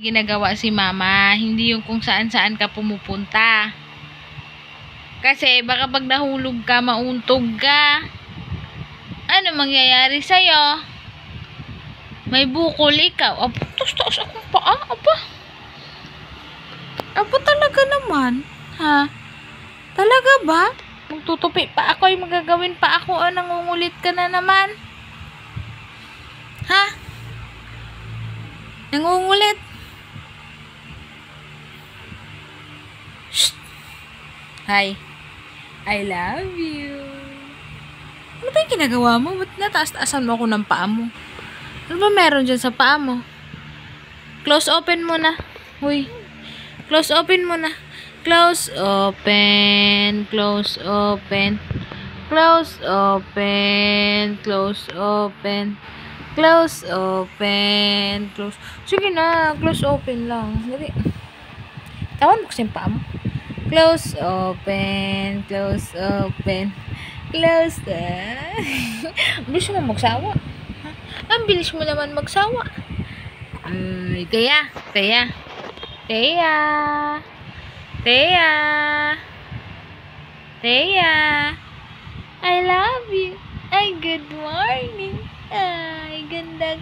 ginagawa si mama, hindi yung kung saan-saan ka pumupunta. Kasi baka pag nahulog ka, mauntog ka. Ano mangyayari sa'yo? May bukol ikaw. Aba, taas akong paa. Aba talaga naman. Ha? Talaga ba? Magtutupi pa ako ay magagawin pa ako. Nangungulit ka na naman. Ha? Nangungulit? Shh. Hi. I love you. Ano ba yung ginagawa mo? Ba't nataas-taasan mo ako ng paa mo? Ano ba meron dyan sa paa mo? Close open mo na. Uy. Close open mo na. Close open. Close open. Close open. Close open. Close open. Close. Sige na. Close open lang. Dali. Tawan mo kasi yung paa mo. Close open. Close open. Close. Bilis mo magsawa. Ang bilis mo naman magsawa. Teya. I love you. Ay, good morning. Ay, ganda.